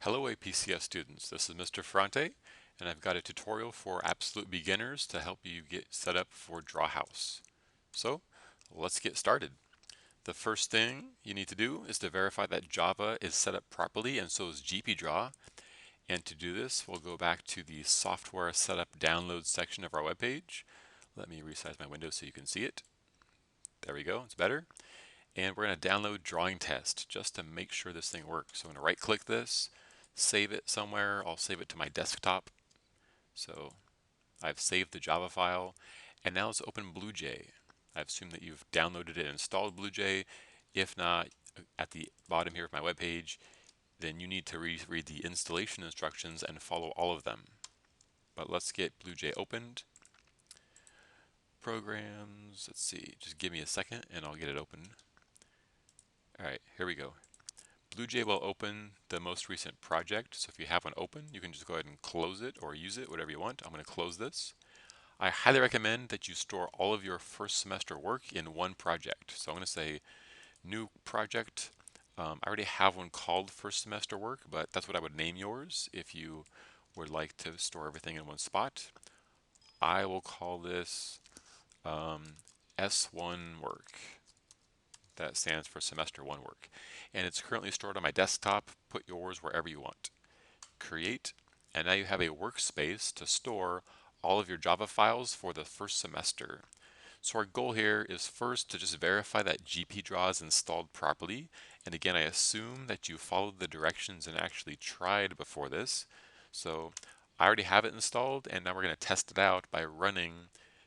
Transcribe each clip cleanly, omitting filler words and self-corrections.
Hello APCS students, this is Mr. Ferrante and I've got a tutorial for absolute beginners to help you get set up for DrawHouse. So let's get started. The first thing you need to do is to verify that Java is set up properly and so is GPDraw. And to do this, we'll go back to the software setup download section of our webpage. Let me resize my window so you can see it. There we go, it's better. And we're going to download Drawing Test just to make sure this thing works. So I'm going to right click this, save it somewhere. I'll save it to my desktop. So I've saved the Java file, and now let's open BlueJ. I assume that you've downloaded and installed BlueJ. If not, at the bottom here of my webpage, then you need to read the installation instructions and follow all of them. But let's get BlueJ opened. Programs, let's see, just give me a second and I'll get it open. All right, here we go. BlueJ will open the most recent project, so if you have one open, you can just go ahead and close it or use it, whatever you want. I'm going to close this. I highly recommend that you store all of your first semester work in one project. So I'm going to say new project. I already have one called first semester work, but that's what I would name yours if you would like to store everything in one spot. I will call this S1 work. That stands for semester 1 work. And it's currently stored on my desktop. Put yours wherever you want. Create, and now you have a workspace to store all of your Java files for the first semester. So our goal here is first to just verify that GPDraw is installed properly. And again, I assume that you followed the directions and actually tried before this. So I already have it installed, and now we're going to test it out by running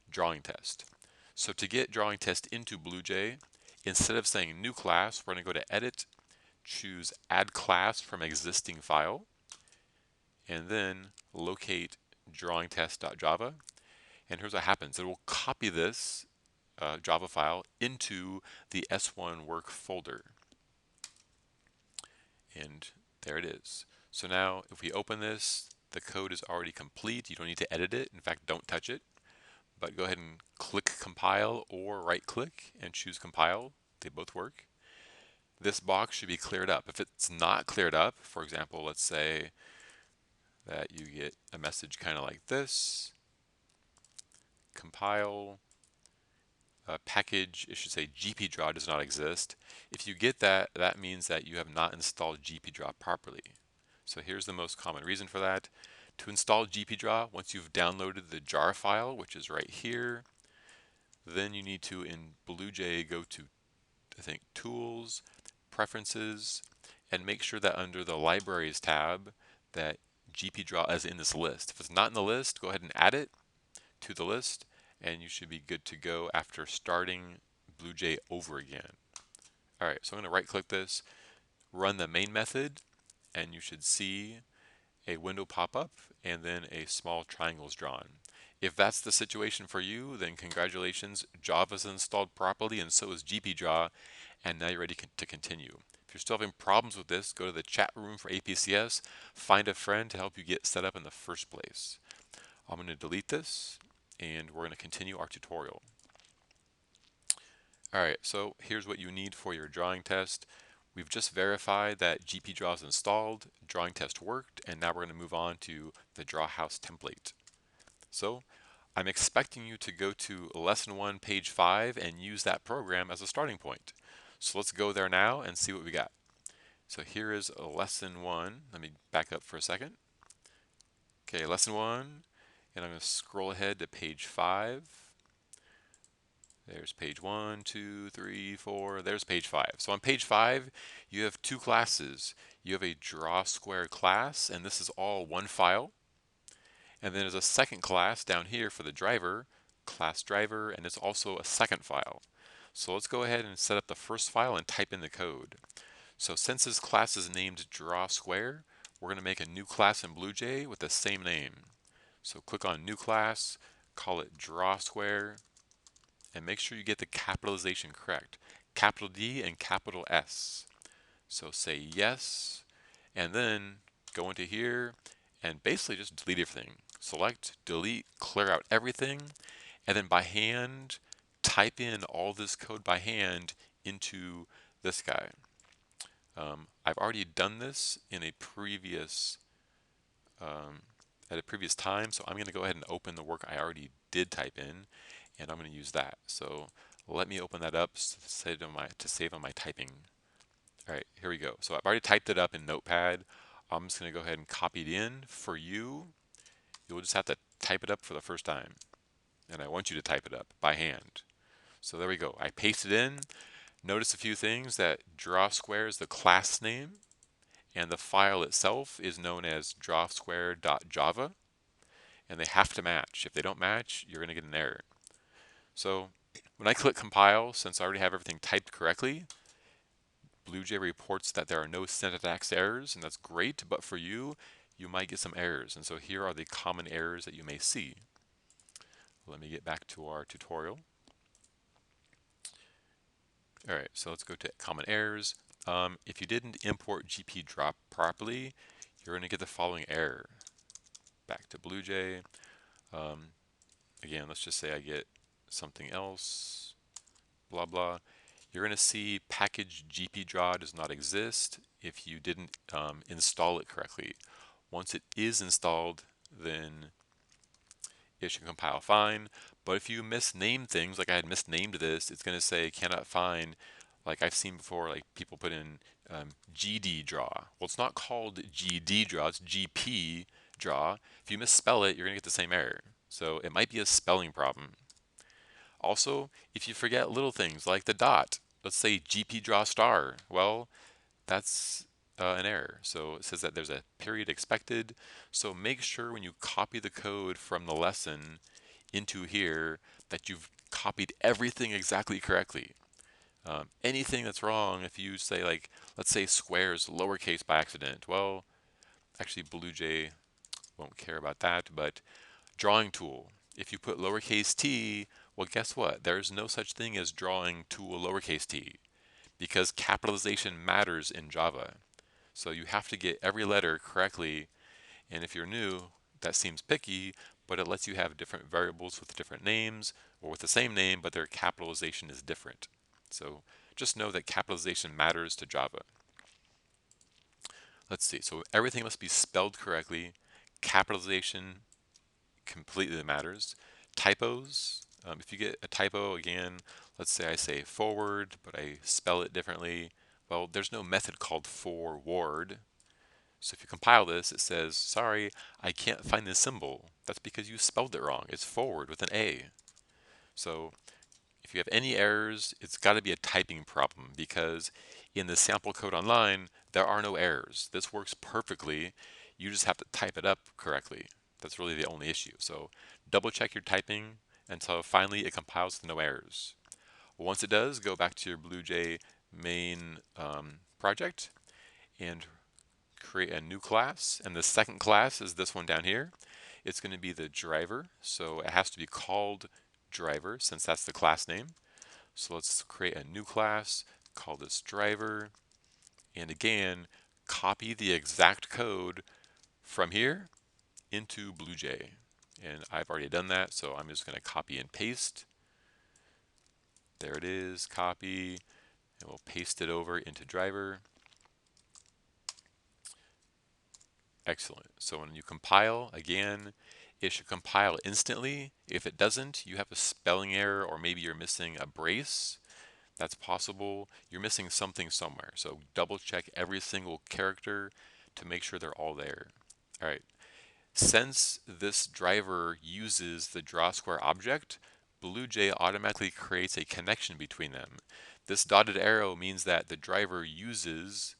Drawing Test. So to get Drawing Test into BlueJ, instead of saying new class, we're going to go to Edit, choose Add Class from Existing File, and then locate drawingtest.java. And here's what happens. It will copy this Java file into the S1 work folder. And there it is. So now if we open this, the code is already complete. You don't need to edit it. In fact, don't touch it. But go ahead and click compile or right click and choose compile. They both work. This box should be cleared up. If it's not cleared up, for example, let's say that you get a message kind of like this, compile, package, it should say GPDraw does not exist. If you get that, that means that you have not installed GPDraw properly. So here's the most common reason for that. To install GPDraw, once you've downloaded the jar file, which is right here, then you need to, in BlueJ, go to, I think, Tools, Preferences, and make sure that under the Libraries tab that GPDraw is in this list. If it's not in the list, go ahead and add it to the list, and you should be good to go after starting BlueJ over again. All right, so I'm going to right click this, run the main method, and you should see a window pop up and then a small triangle is drawn. If that's the situation for you, then congratulations, Java's installed properly and so is GPDraw, and now you're ready to continue. If you're still having problems with this, go to the chat room for APCS, find a friend to help you get set up in the first place. I'm going to delete this and we're going to continue our tutorial. Alright, so here's what you need for your drawing test. We've just verified that GPDraw is installed, drawing test worked, and now we're going to move on to the DrawHouse template. So I'm expecting you to go to lesson 1, page 5, and use that program as a starting point. So let's go there now and see what we got. So here is lesson 1. Let me back up for a second. Okay, lesson 1, and I'm going to scroll ahead to page 5. There's page 1, 2, 3, 4. There's page 5. So on page 5, you have two classes. You have a draw square class, and this is all one file. And then there's a second class down here for the driver, class driver, and it's also a second file. So let's go ahead and set up the first file and type in the code. So since this class is named draw square, we're going to make a new class in BlueJ with the same name. So click on new class, call it draw square, and make sure you get the capitalization correct. Capital D and capital S. So say yes, and then go into here and basically just delete everything. Select, delete, clear out everything, and then by hand, type in all this code by hand into this guy. I've already done this in a previous um, at a previous time, so I'm going to go ahead and open the work I already did type in, and I'm going to use that. So let me open that up to save on my typing. All right, here we go. So I've already typed it up in Notepad. I'm just going to go ahead and copy it in. For you, you'll just have to type it up for the first time, and I want you to type it up by hand. So there we go. I pasted in. Notice a few things, that DrawSquare is the class name, and the file itself is known as drawsquare.java, and they have to match. If they don't match, you're going to get an error. So when I click compile, since I already have everything typed correctly, BlueJ reports that there are no syntax errors, and that's great, but for you, you might get some errors. And so here are the common errors that you may see. Let me get back to our tutorial. All right, so let's go to common errors. If you didn't import GPDrop properly, you're going to get the following error. Back to BlueJ. Again, let's just say I get something else, blah, blah. You're going to see package GPDraw does not exist if you didn't install it correctly. Once it is installed, then it should compile fine. But if you misname things, like I had misnamed this, it's going to say cannot find, like I've seen before, like people put in GD draw. Well, it's not called GD draw, it's GP draw. If you misspell it, you're going to get the same error. So it might be a spelling problem. Also, if you forget little things like the dot, let's say GP draw star, well, that's an error. So it says that there's a period expected. So make sure when you copy the code from the lesson into here that you've copied everything exactly correctly. Anything that's wrong, if you say, like, let's say squares lowercase by accident, well, actually BlueJ won't care about that, but drawing tool, if you put lowercase t, well, guess what? There's no such thing as drawing tool lowercase t, because capitalization matters in Java. So you have to get every letter correctly, and if you're new, that seems picky, but it lets you have different variables with different names, or with the same name, but their capitalization is different. So just know that capitalization matters to Java. Let's see, so everything must be spelled correctly. Capitalization completely matters. Typos, if you get a typo, again, let's say I say forward, but I spell it differently. Well, there's no method called forward. So if you compile this, it says, sorry, I can't find this symbol. That's because you spelled it wrong. It's forward with an A. So if you have any errors, it's got to be a typing problem, because in the sample code online, there are no errors. This works perfectly. You just have to type it up correctly. That's really the only issue. So double check your typing until finally it compiles with no errors. Once it does, go back to your BlueJ main project and create a new class. And the second class is this one down here. It's going to be the driver. So it has to be called driver since that's the class name. So let's create a new class, call this driver, and again, copy the exact code from here into BlueJ. And I've already done that, so I'm just going to copy and paste. There it is, copy, and we'll paste it over into driver. Excellent. So when you compile, again, it should compile instantly. If it doesn't, you have a spelling error, or maybe you're missing a brace. That's possible. You're missing something somewhere. So double check every single character to make sure they're all there. All right. Since this driver uses the DrawSquare object, BlueJ automatically creates a connection between them. This dotted arrow means that the driver uses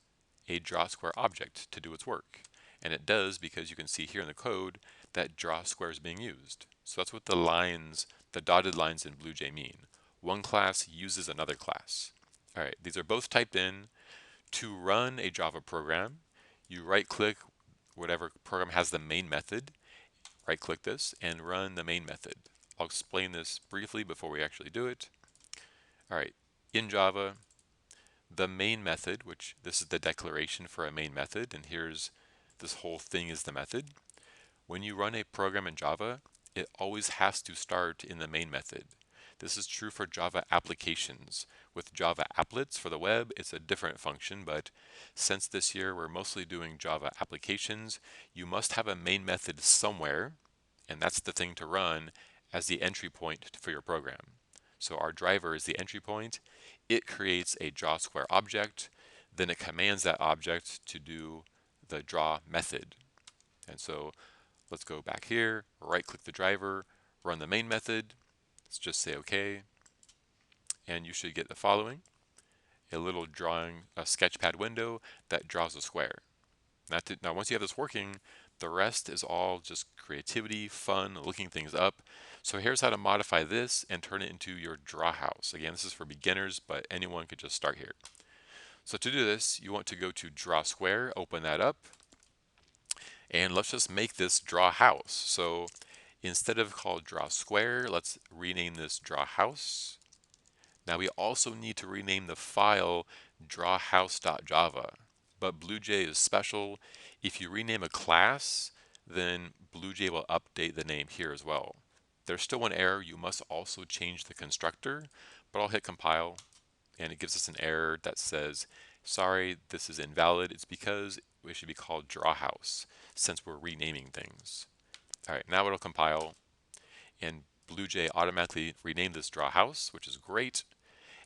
a DrawSquare object to do its work. And it does because you can see here in the code that DrawSquare is being used. So that's what the lines, the dotted lines in BlueJ mean. One class uses another class. All right, these are both typed in. To run a Java program, you right-click whatever program has the main method, right-click this, and run the main method. I'll explain this briefly before we actually do it. All right, in Java, the main method, which this is the declaration for a main method, and here's this whole thing is the method. When you run a program in Java, it always has to start in the main method. This is true for Java applications. With Java applets for the web, it's a different function, but since this year we're mostly doing Java applications, you must have a main method somewhere, and that's the thing to run as the entry point for your program. So our driver is the entry point. It creates a draw square object, then it commands that object to do the draw method. And so let's go back here, right click the driver, run the main method. Let's just say OK, and you should get the following: a little drawing, a sketchpad window that draws a square. Now, once you have this working, the rest is all just creativity, fun, looking things up. So here's how to modify this and turn it into your DrawHouse. Again, this is for beginners, but anyone could just start here. So to do this, you want to go to Draw Square, open that up, and let's just make this DrawHouse. So instead of called Draw Square, let's rename this DrawHouse. Now we also need to rename the file drawhouse.java, but BlueJ is special. If you rename a class, then BlueJ will update the name here as well. There's still one error: you must also change the constructor, but I'll hit compile, and it gives us an error that says, sorry, this is invalid. It's because it should be called DrawHouse, since we're renaming things. All right, now it'll compile, and BlueJ automatically renamed this DrawHouse, which is great.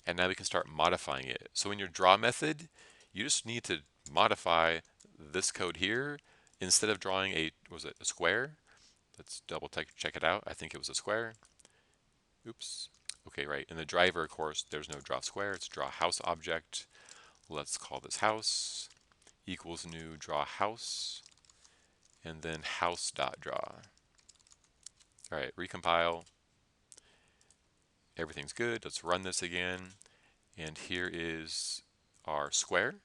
And now we can start modifying it. So in your draw method, you just need to modify this code here. Instead of drawing a square? Let's double check it out. I think it was a square. Oops. Okay, right. In the driver, of course, there's no draw square. It's draw house object. Let's call this house equals new draw house, and then house.draw. All right, recompile. Everything's good. Let's run this again. And here is our square,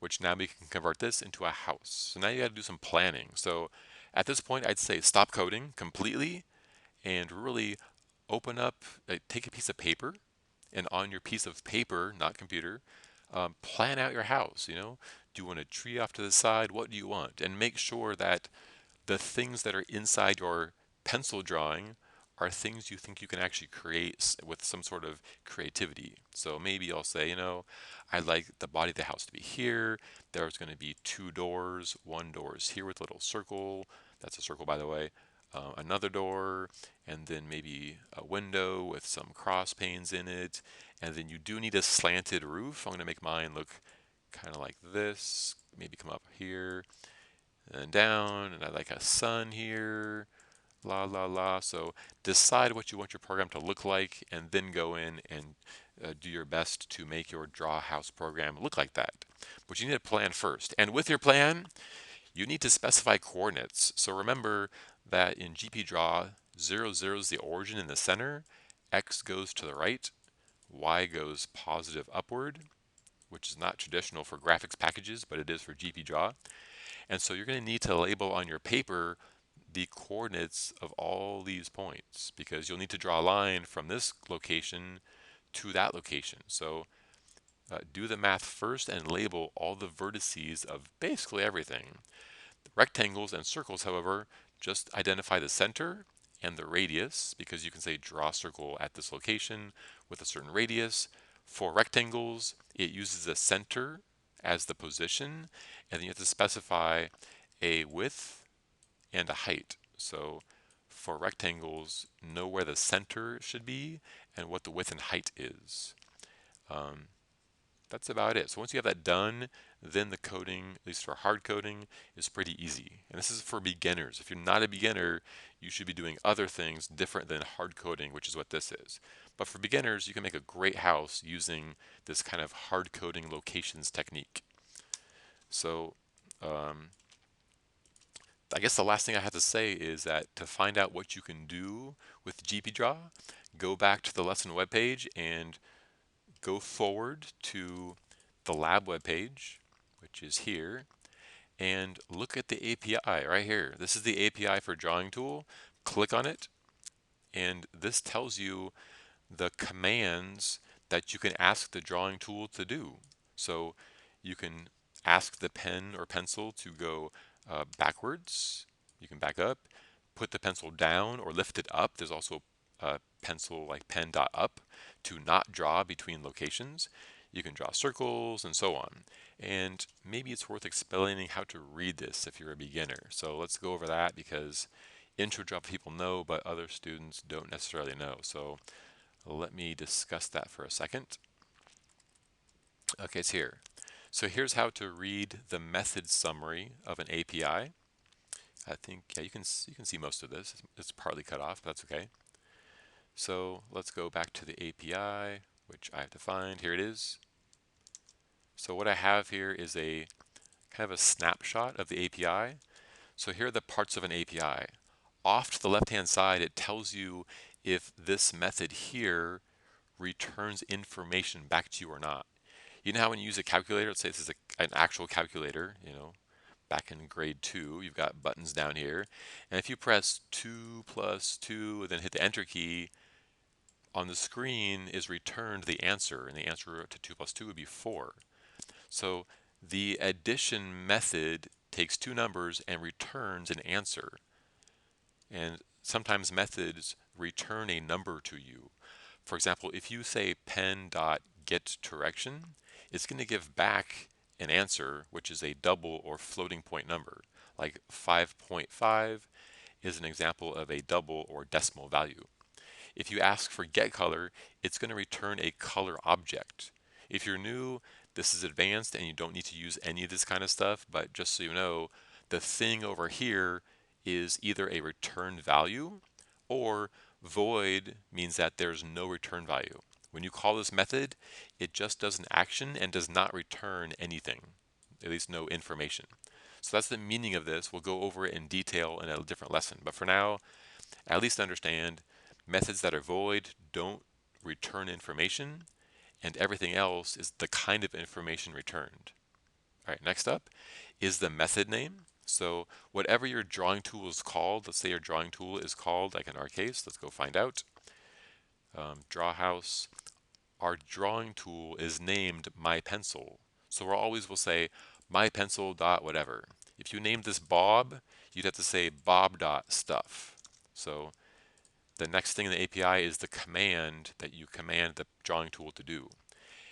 which now we can convert this into a house. So now you got to do some planning. So at this point, I'd say stop coding completely and really open up, take a piece of paper, and on your piece of paper, not computer, plan out your house. You know, do you want a tree off to the side? What do you want? And make sure that the things that are inside your pencil drawing are things you think you can actually create with some sort of creativity. So maybe I'll say, you know, I'd like the body of the house to be here. There's going to be 2 doors. One door is here with a little circle. That's a circle, by the way. Another door, and then maybe a window with some cross panes in it. And then you do need a slanted roof. I'm going to make mine look kind of like this. Maybe come up here and down, and I like a sun here. La la la. So decide what you want your program to look like, and then go in and do your best to make your DrawHouse program look like that. But you need a plan first. And with your plan, you need to specify coordinates. So remember that in GPDraw, 0, 0 is the origin in the center, X goes to the right, Y goes positive upward, which is not traditional for graphics packages, but it is for GPDraw. And so you're going to need to label on your paper the coordinates of all these points, because you'll need to draw a line from this location to that location. So do the math first and label all the vertices of basically everything. The rectangles and circles, however, just identify the center and the radius, because you can say draw circle at this location with a certain radius. For rectangles, it uses the center as the position, and then you have to specify a width and a height. So for rectangles, know where the center should be and what the width and height is. That's about it. So once you have that done, then the coding, at least for hard coding, is pretty easy. And this is for beginners. If you're not a beginner, you should be doing other things different than hard coding, which is what this is. But for beginners, you can make a great house using this kind of hard coding locations technique. So I guess the last thing I have to say is that to find out what you can do with GPDraw, go back to the lesson webpage and go forward to the lab webpage, which is here, and look at the API right here. This is the API for Drawing Tool. Click on it, and this tells you the commands that you can ask the Drawing Tool to do. So you can ask the pen or pencil to go backwards. You can back up, put the pencil down, or lift it up. There's also pencil like pen dot up to not draw between locations. You can draw circles and so on. And maybe it's worth explaining how to read this if you're a beginner. So let's go over that because intro draw people know, but other students don't necessarily know. So let me discuss that for a second. Okay, it's here. So here's how to read the method summary of an API. I think, yeah, you can see most of this. It's partly cut off, but that's okay. So let's go back to the API, which I have to find. Here it is. So what I have here is a kind of a snapshot of the API. So here are the parts of an API. Off to the left-hand side, it tells you if this method here returns information back to you or not. You know how when you use a calculator, let's say this is an actual calculator, back in grade 2, you've got buttons down here. And if you press 2 plus 2 and then hit the enter key, on the screen is returned the answer, and the answer to 2 plus 2 would be 4. So the addition method takes two numbers and returns an answer. And sometimes methods return a number to you. For example, if you say pen.getDirection, it's going to give back an answer, which is a double or floating point number. Like 5.5 is an example of a double or decimal value. If you ask for getColor, it's going to return a color object. If you're new, this is advanced and you don't need to use any of this kind of stuff, but just so you know, the thing over here is either a return value or void means that there's no return value. When you call this method, it just does an action and does not return anything, at least no information. So that's the meaning of this. We'll go over it in detail in a different lesson. But for now, at least understand methods that are void don't return information, and everything else is the kind of information returned. All right, next up is the method name. So whatever your drawing tool is called, let's say your drawing tool is called, like in our case, let's go find out. DrawHouse, our drawing tool is named My Pencil. So we always will say my pencil dot whatever. If you named this Bob, you'd have to say Bob dot stuff. So the next thing in the API is the command that you command the drawing tool to do.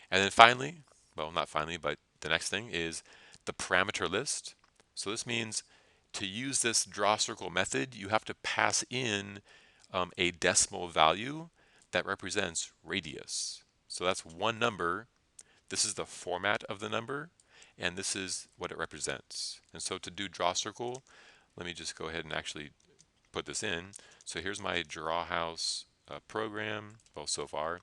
And then finally, well, not finally, but the next thing is the parameter list. So this means to use this draw circle method, you have to pass in a decimal value that represents radius. So that's one number. This is the format of the number, and this is what it represents. And so to do draw circle, let me just go ahead and actually put this in. So here's my DrawHouse program, well, so far.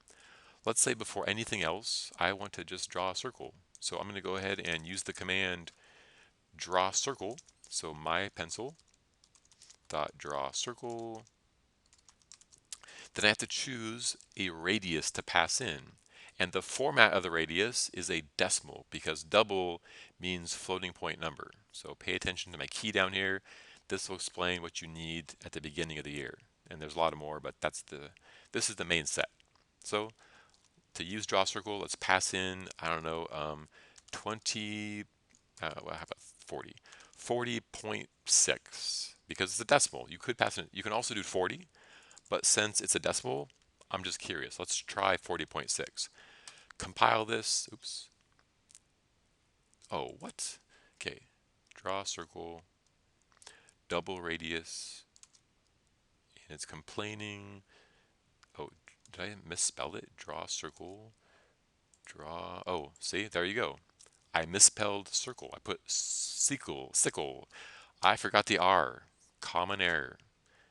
Let's say before anything else, I want to just draw a circle. So I'm going to go ahead and use the command draw circle. So my pencil dot draw circle. Then I have to choose a radius to pass in. And the format of the radius is a decimal because double means floating point number. So pay attention to my key down here. This will explain what you need at the beginning of the year. And there's a lot more, but this is the main set. So to use draw circle, let's pass in, I don't know, 20, well, how about 40? 40.6, because it's a decimal. You could pass in, you can also do 40, but since it's a decimal, I'm just curious. Let's try 40.6. Compile this, oops. Oh, what? Okay, draw circle, double radius, and it's complaining. Oh, did I misspell it? Draw circle, draw, oh, see, there you go. I misspelled circle. I put sickle. I forgot the R. Common error.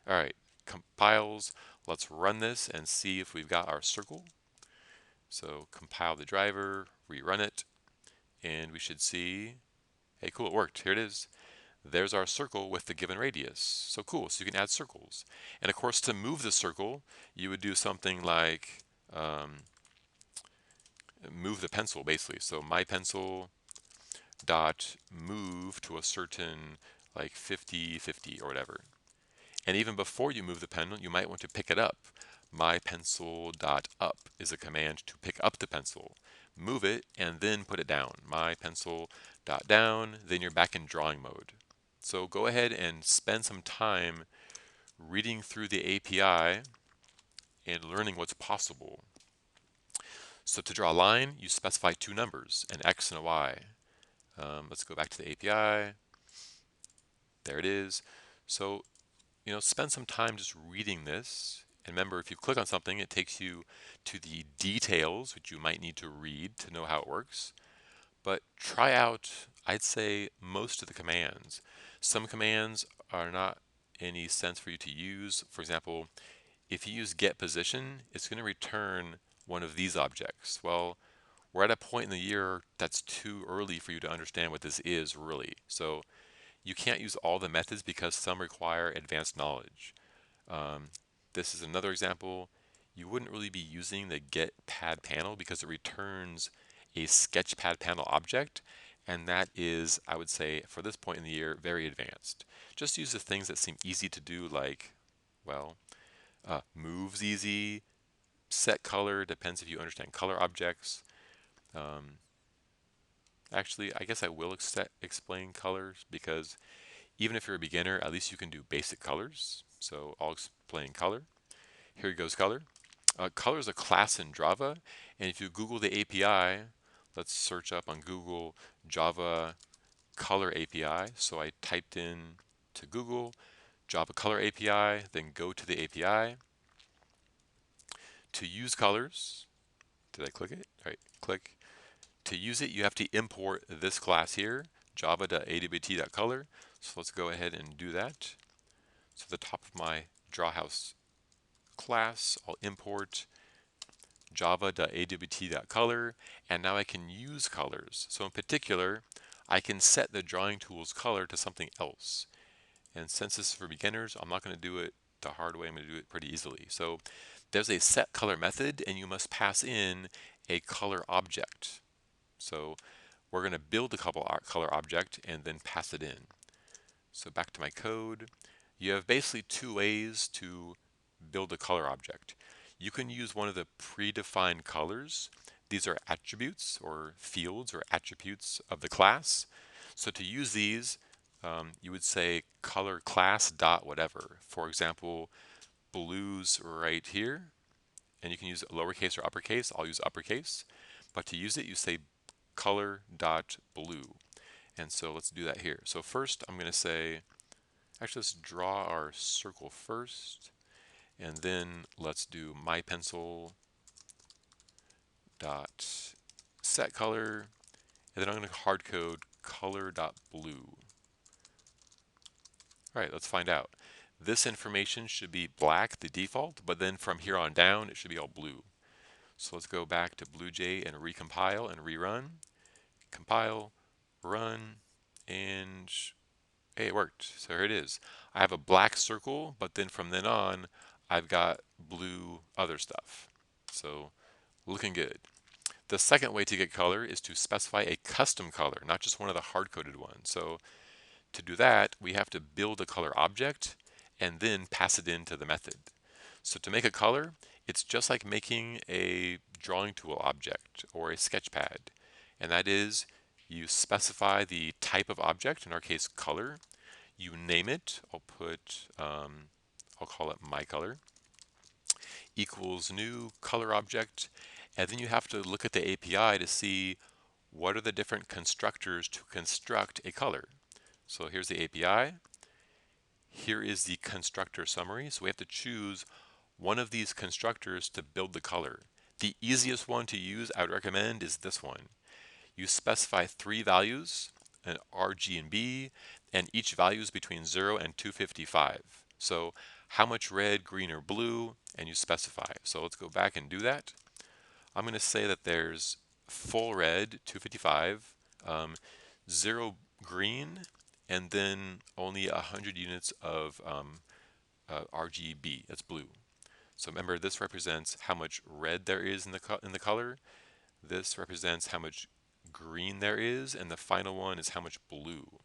All right, compiles. Let's run this and see if we've got our circle. So compile the driver, rerun it, and we should see, hey, cool, it worked. Here it is. There's our circle with the given radius. So cool, so you can add circles. And of course, to move the circle, you would do something like move the pencil, basically. So my pencil dot move to a certain like 50, 50 or whatever. And even before you move the pen, you might want to pick it up. My pencil dot up is a command to pick up the pencil. Move it and then put it down. My pencil dot down, then you're back in drawing mode. So go ahead and spend some time reading through the API and learning what's possible. So to draw a line, you specify two numbers, an X and a Y. Let's go back to the API. There it is. So, spend some time just reading this. And remember, if you click on something, it takes you to the details, which you might need to read to know how it works. But try out, I'd say, most of the commands. Some commands are not any sense for you to use. For example, if you use get position, it's going to return one of these objects. Well, we're at a point in the year that's too early for you to understand what this is really. So you can't use all the methods because some require advanced knowledge. This is another example. You wouldn't really be using the get pad panel because it returns a sketch pad panel object, and that is, I would say, for this point in the year, very advanced. Just use the things that seem easy to do, like, well, moves easy, set color, depends if you understand color objects. Actually, I guess I will explain colors because even if you're a beginner, at least you can do basic colors. So I'll explain color. Here goes color. Color is a class in Java, and if you Google the API, let's search up on Google Java Color API. So I typed in to Google Java Color API, then go to the API. To use colors, did I click it? All right, click. To use it, you have to import this class here, java.awt.color. So let's go ahead and do that. So at the top of my DrawHouse class, I'll import java.awt.color, and now I can use colors. So in particular, I can set the drawing tool's color to something else. And since this is for beginners, I'm not going to do it the hard way. I'm going to do it pretty easily. So there's a set color method, and you must pass in a color object. So we're going to build a color object and then pass it in. So back to my code. You have basically two ways to build a color object. You can use one of the predefined colors. These are attributes or fields or attributes of the class. So to use these, you would say color class dot whatever. For example, blues right here. And you can use lowercase or uppercase. I'll use uppercase. But to use it, you say color dot blue. And so let's do that here. So first I'm going to say, actually let's draw our circle first. And then let's do my pencil dot set color, and then I'm going to hard code color dot blue. All right, let's find out. This information should be black, the default, but then from here on down it should be all blue. So let's go back to BlueJ and recompile and rerun. Compile, run, and hey, it worked. So here it is. I have a black circle, but then from then on I've got blue other stuff. So looking good. The second way to get color is to specify a custom color, not just one of the hard-coded ones. So to do that, we have to build a color object and then pass it into the method. So to make a color, it's just like making a drawing tool object or a sketch pad. And that is, you specify the type of object, in our case color. You name it. I'll call it my color. Equals new color object, and then you have to look at the API to see what are the different constructors to construct a color. So here's the API. Here is the constructor summary. So we have to choose one of these constructors to build the color. The easiest one to use, I would recommend, is this one. You specify 3 values, an R, G, and B, and each value is between 0 and 255. So how much red, green, or blue, and you specify. So let's go back and do that. I'm going to say that there's full red, 255, 0 green, and then only 100 units of RGB, that's blue. So remember, this represents how much red there is in the color. This represents how much green there is, and the final one is how much blue.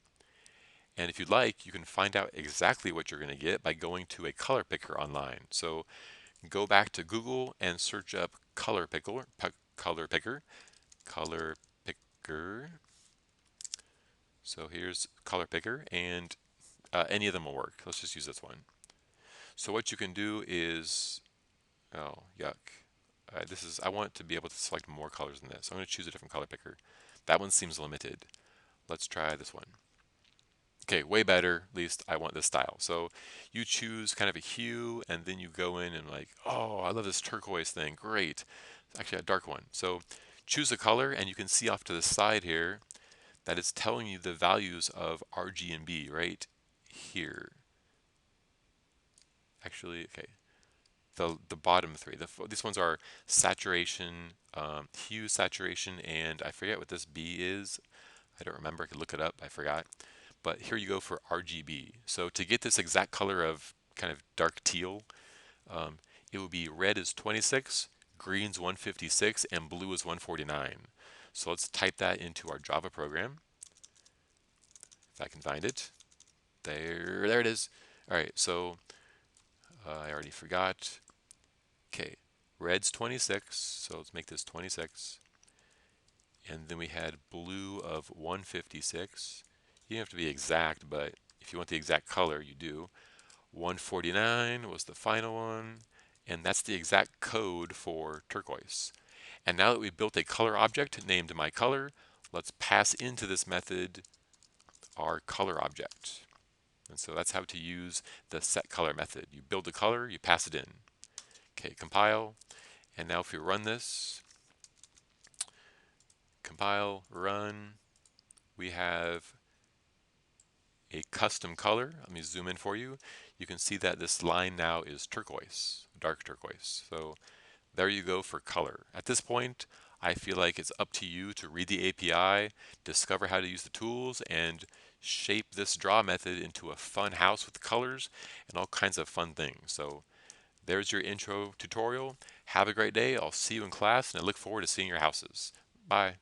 And if you'd like, you can find out exactly what you're going to get by going to a color picker online. So go back to Google and search up color picker. So here's color picker, and any of them will work. Let's just use this one. So what you can do is Oh, yuck. I want to be able to select more colors than this. So I'm going to choose a different color picker. That one seems limited. Let's try this one. Okay, way better. At least I want this style. So you choose kind of a hue, and then you go in and like, oh, I love this turquoise thing. Great. It's actually a dark one. So choose a color, and you can see off to the side here that it's telling you the values of RG and B right here. Actually, okay. The bottom three. These ones are saturation, hue, saturation, and I forget what this B is. I don't remember. I could look it up. I forgot. But here you go for RGB. So to get this exact color of kind of dark teal, it would be red is 26, green's 156, and blue is 149. So let's type that into our Java program, if I can find it. There it is. All right, so I already forgot. Okay, red's 26, so let's make this 26. And then we had blue of 156. You don't have to be exact, but if you want the exact color, you do. 149 was the final one, and that's the exact code for turquoise. And now that we've built a color object named myColor, let's pass into this method our color object. And so that's how to use the setColor method. You build a color, you pass it in. Okay, compile, and now if we run this, compile, run, we have a custom color. Let me zoom in for you. You can see that this line now is turquoise, dark turquoise. So there you go for color. At this point, I feel like it's up to you to read the API, discover how to use the tools, and shape this draw method into a fun house with colors and all kinds of fun things. So there's your intro tutorial. Have a great day. I'll see you in class, and I look forward to seeing your houses. Bye.